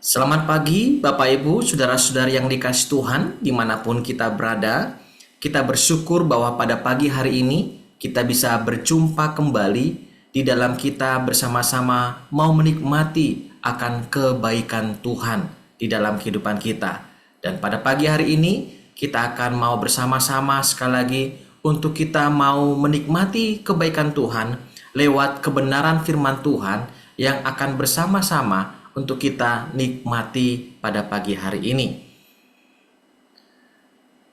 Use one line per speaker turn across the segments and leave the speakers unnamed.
Selamat pagi Bapak Ibu, Saudara-saudari yang dikasihi Tuhan dimanapun kita berada. Kita bersyukur bahwa pada pagi hari ini kita bisa berjumpa kembali di dalam kita bersama-sama mau menikmati akan kebaikan Tuhan di dalam kehidupan kita. Dan pada pagi hari ini kita akan mau bersama-sama sekali lagi untuk kita mau menikmati kebaikan Tuhan lewat kebenaran firman Tuhan yang akan bersama-sama untuk kita nikmati pada pagi hari ini.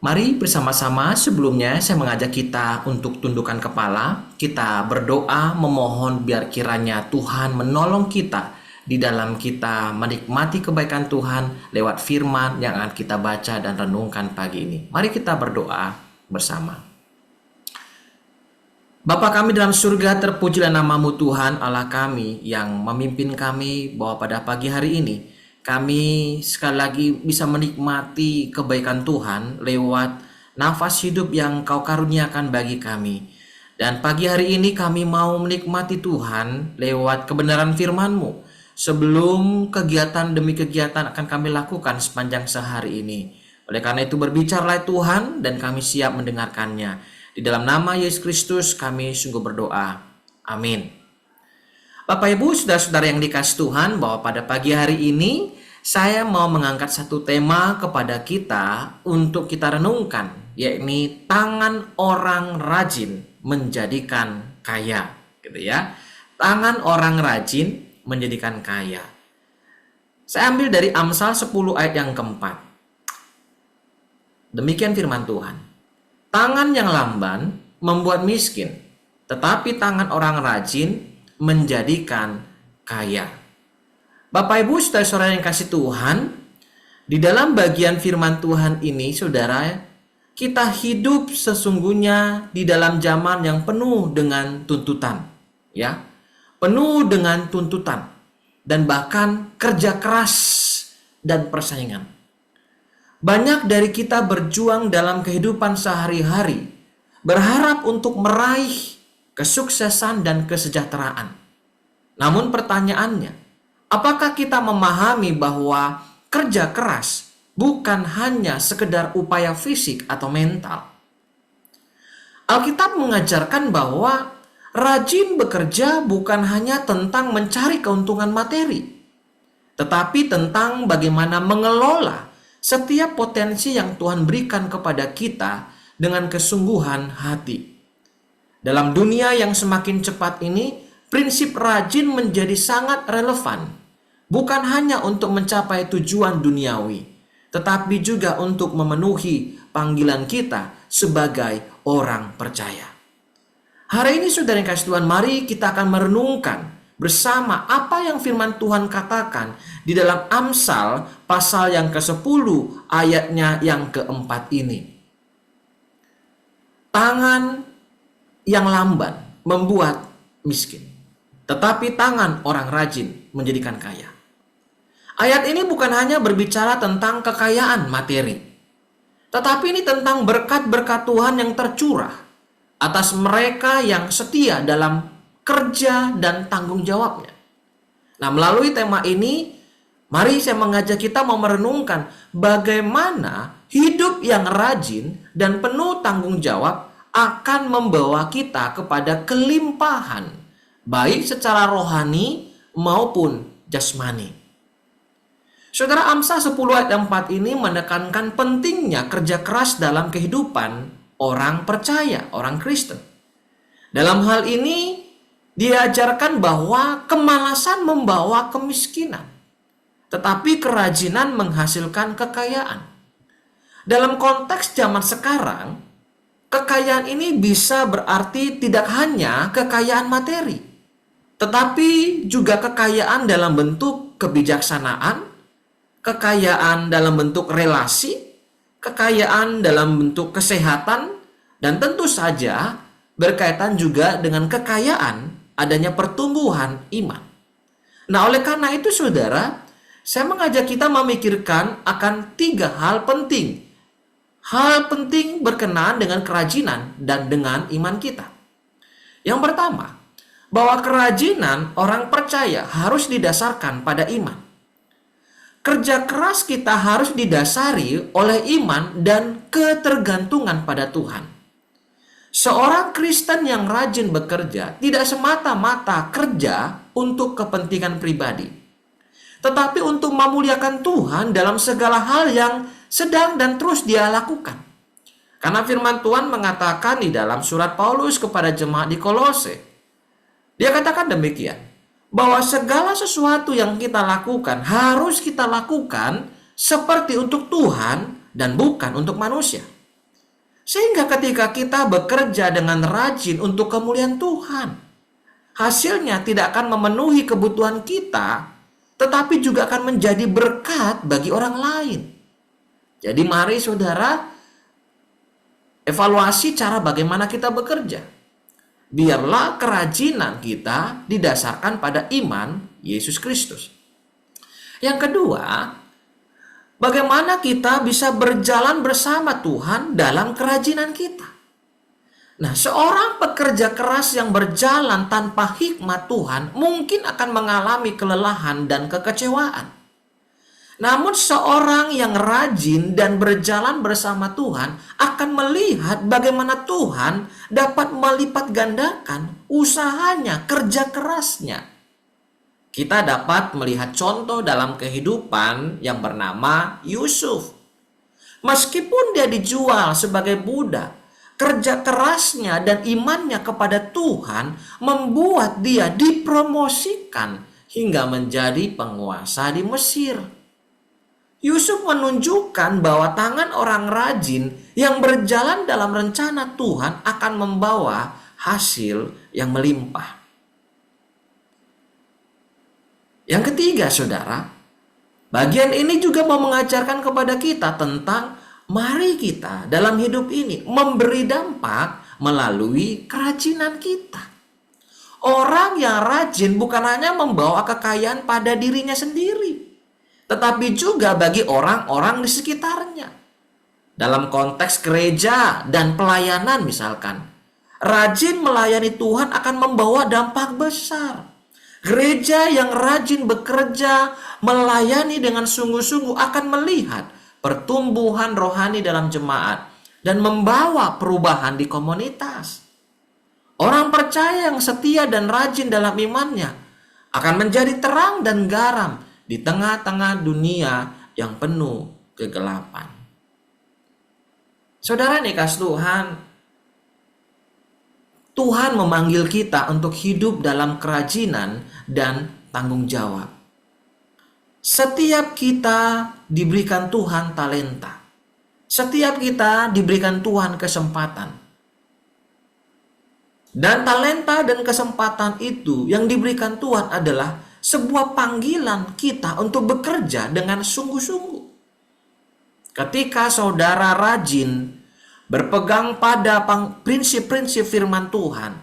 Mari bersama-sama, sebelumnya saya mengajak kita untuk tundukkan kepala. Kita berdoa memohon biar kiranya Tuhan menolong kita di dalam kita menikmati kebaikan Tuhan lewat firman yang akan kita baca dan renungkan pagi ini. Mari kita berdoa bersama. Bapa kami dalam surga, terpujilah namamu Tuhan Allah kami yang memimpin kami bahwa pada pagi hari ini kami sekali lagi bisa menikmati kebaikan Tuhan lewat nafas hidup yang Kau karuniakan bagi kami. Dan pagi hari ini kami mau menikmati Tuhan lewat kebenaran firman-Mu sebelum kegiatan demi kegiatan akan kami lakukan sepanjang sehari ini. Oleh karena itu berbicaralah Tuhan dan kami siap mendengarkannya. Di dalam nama Yesus Kristus kami sungguh berdoa. Amin. Bapak Ibu, saudara-saudara yang dikasihi Tuhan, bahwa pada pagi hari ini saya mau mengangkat satu tema kepada kita untuk kita renungkan, yakni tangan orang rajin menjadikan kaya, gitu ya. Tangan orang rajin menjadikan kaya. Saya ambil dari Amsal 10 ayat yang keempat. Demikian firman Tuhan. Tangan yang lamban membuat miskin, tetapi tangan orang rajin menjadikan kaya. Bapak Ibu, saudara-saudara yang kasih Tuhan, di dalam bagian firman Tuhan ini, saudara, kita hidup sesungguhnya di dalam zaman yang penuh dengan tuntutan, ya, penuh dengan tuntutan dan bahkan kerja keras dan persaingan. Banyak dari kita berjuang dalam kehidupan sehari-hari, berharap untuk meraih kesuksesan dan kesejahteraan. Namun pertanyaannya, apakah kita memahami bahwa kerja keras bukan hanya sekedar upaya fisik atau mental? Alkitab mengajarkan bahwa rajin bekerja bukan hanya tentang mencari keuntungan materi, tetapi tentang bagaimana mengelola setiap potensi yang Tuhan berikan kepada kita dengan kesungguhan hati. Dalam dunia yang semakin cepat ini, prinsip rajin menjadi sangat relevan. Bukan hanya untuk mencapai tujuan duniawi, tetapi juga untuk memenuhi panggilan kita sebagai orang percaya. Hari ini saudara yang kasih Tuhan, mari kita akan merenungkan bersama apa yang firman Tuhan katakan di dalam Amsal pasal yang ke-10 ayatnya yang keempat ini. Tangan yang lamban membuat miskin, tetapi tangan orang rajin menjadikan kaya. Ayat ini bukan hanya berbicara tentang kekayaan materi, tetapi ini tentang berkat-berkat Tuhan yang tercurah atas mereka yang setia dalam kerja dan tanggung jawabnya. Nah, melalui tema ini, mari saya mengajak kita mau merenungkan bagaimana hidup yang rajin dan penuh tanggung jawab akan membawa kita kepada kelimpahan, baik secara rohani maupun jasmani. Saudara, Amsal 10 ayat 4 ini menekankan pentingnya kerja keras dalam kehidupan orang percaya, orang Kristen. Dalam hal ini, diajarkan bahwa kemalasan membawa kemiskinan, tetapi kerajinan menghasilkan kekayaan. Dalam konteks zaman sekarang, kekayaan ini bisa berarti tidak hanya kekayaan materi, tetapi juga kekayaan dalam bentuk kebijaksanaan, kekayaan dalam bentuk relasi, kekayaan dalam bentuk kesehatan, dan tentu saja berkaitan juga dengan kekayaan adanya pertumbuhan iman. Nah, oleh karena itu saudara, saya mengajak kita memikirkan akan 3 hal penting. Hal penting berkenaan dengan kerajinan dan dengan iman kita. Yang pertama, bahwa kerajinan orang percaya harus didasarkan pada iman. Kerja keras kita harus didasari oleh iman dan ketergantungan pada Tuhan. Seorang Kristen yang rajin bekerja tidak semata-mata kerja untuk kepentingan pribadi, tetapi untuk memuliakan Tuhan dalam segala hal yang sedang dan terus dia lakukan. Karena firman Tuhan mengatakan di dalam surat Paulus kepada jemaat di Kolose, dia katakan demikian, bahwa segala sesuatu yang kita lakukan harus kita lakukan seperti untuk Tuhan dan bukan untuk manusia. Sehingga ketika kita bekerja dengan rajin untuk kemuliaan Tuhan, hasilnya tidak akan memenuhi kebutuhan kita, tetapi juga akan menjadi berkat bagi orang lain. Jadi mari saudara, evaluasi cara bagaimana kita bekerja. Biarlah kerajinan kita didasarkan pada iman Yesus Kristus. Yang kedua, bagaimana kita bisa berjalan bersama Tuhan dalam kerajinan kita. Nah, seorang pekerja keras yang berjalan tanpa hikmat Tuhan mungkin akan mengalami kelelahan dan kekecewaan. Namun seorang yang rajin dan berjalan bersama Tuhan akan melihat bagaimana Tuhan dapat melipat gandakan usahanya, kerja kerasnya. Kita dapat melihat contoh dalam kehidupan yang bernama Yusuf. Meskipun dia dijual sebagai budak, kerja kerasnya dan imannya kepada Tuhan membuat dia dipromosikan hingga menjadi penguasa di Mesir. Yusuf menunjukkan bahwa tangan orang rajin yang berjalan dalam rencana Tuhan akan membawa hasil yang melimpah. Yang ketiga, saudara, bagian ini juga mau mengajarkan kepada kita tentang mari kita dalam hidup ini memberi dampak melalui kerajinan kita. Orang yang rajin bukan hanya membawa kekayaan pada dirinya sendiri, tetapi juga bagi orang-orang di sekitarnya. Dalam konteks gereja dan pelayanan misalkan, rajin melayani Tuhan akan membawa dampak besar. Gereja yang rajin bekerja, melayani dengan sungguh-sungguh akan melihat pertumbuhan rohani dalam jemaat dan membawa perubahan di komunitas. Orang percaya yang setia dan rajin dalam imannya akan menjadi terang dan garam di tengah-tengah dunia yang penuh kegelapan. Saudara nih kasih Tuhan memanggil kita untuk hidup dalam kerajinan dan tanggung jawab. Setiap kita diberikan Tuhan talenta. Setiap kita diberikan Tuhan kesempatan. Dan talenta dan kesempatan itu yang diberikan Tuhan adalah sebuah panggilan kita untuk bekerja dengan sungguh-sungguh. Ketika saudara rajin berpegang pada prinsip-prinsip firman Tuhan,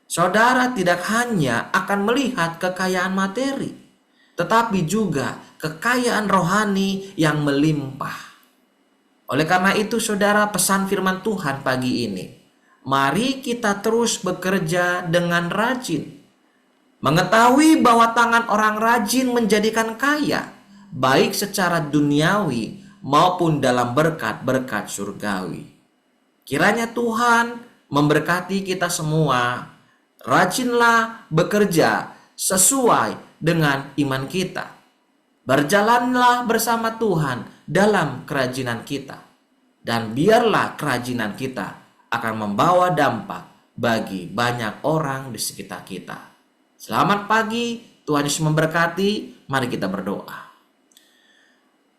saudara tidak hanya akan melihat kekayaan materi, tetapi juga kekayaan rohani yang melimpah. Oleh karena itu, saudara, pesan firman Tuhan pagi ini, mari kita terus bekerja dengan rajin, mengetahui bahwa tangan orang rajin menjadikan kaya, baik secara duniawi maupun dalam berkat-berkat surgawi. Kiranya Tuhan memberkati kita semua. Rajinlah bekerja sesuai dengan iman kita. Berjalanlah bersama Tuhan dalam kerajinan kita. Dan biarlah kerajinan kita akan membawa dampak bagi banyak orang di sekitar kita. Selamat pagi, Tuhan Yesus memberkati. Mari kita berdoa.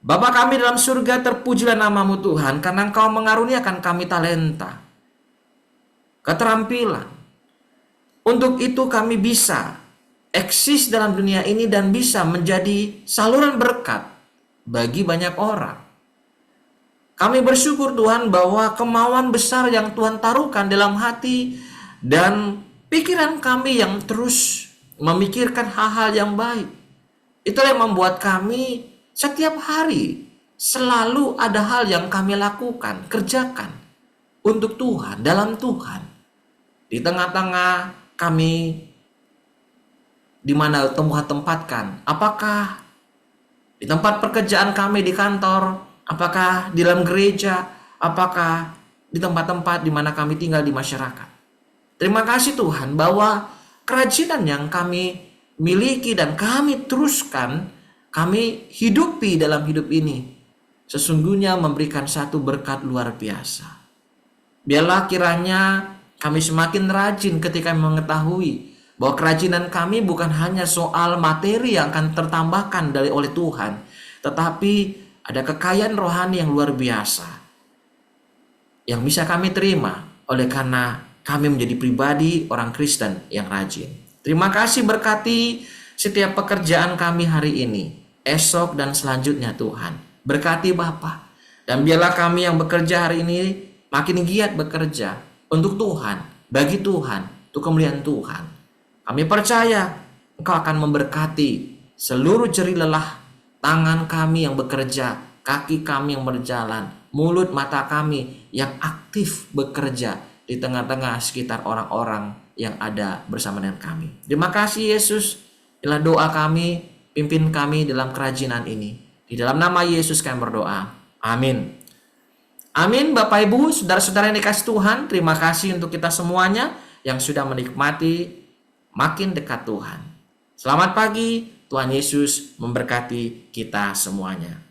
Bapa kami dalam surga, terpujilah nama-Mu Tuhan, karena Engkau mengaruniakan kami talenta, keterampilan. Untuk itu kami bisa eksis dalam dunia ini dan bisa menjadi saluran berkat bagi banyak orang. Kami bersyukur Tuhan bahwa kemauan besar yang Tuhan taruhkan dalam hati dan pikiran kami yang terus memikirkan hal-hal yang baik, itulah yang membuat kami setiap hari selalu ada hal yang kami lakukan, kerjakan untuk Tuhan, dalam Tuhan. Di tengah-tengah kami di mana Tuhan tempatkan, apakah Di tempat pekerjaan kami, di kantor, apakah di dalam gereja, apakah di tempat-tempat di mana kami tinggal di masyarakat. Terima kasih Tuhan bahwa kerajinan yang kami miliki dan kami teruskan, kami hidupi dalam hidup ini, sesungguhnya memberikan satu berkat luar biasa. Biarlah kiranya kami semakin rajin ketika mengetahui bahwa kerajinan kami bukan hanya soal materi yang akan tertambahkan oleh Tuhan, tetapi ada kekayaan rohani yang luar biasa yang bisa kami terima oleh karena kami menjadi pribadi orang Kristen yang rajin. Terima kasih, berkati setiap pekerjaan kami hari ini, esok dan selanjutnya Tuhan. Berkati Bapa, dan biarlah kami yang bekerja hari ini makin giat bekerja untuk Tuhan, bagi Tuhan, untuk kemuliaan Tuhan. Kami percaya Engkau akan memberkati seluruh jerih lelah tangan kami yang bekerja, kaki kami yang berjalan, mulut mata kami yang aktif bekerja di tengah-tengah sekitar orang-orang yang ada bersama dengan kami. Terima kasih Yesus. Inilah doa kami, pimpin kami dalam kerajinan ini. Di dalam nama Yesus kami berdoa. Amin. Amin. Bapak Ibu, saudara-saudara yang dikasih Tuhan, terima kasih untuk kita semuanya yang sudah menikmati makin dekat Tuhan. Selamat pagi, Tuhan Yesus memberkati kita semuanya.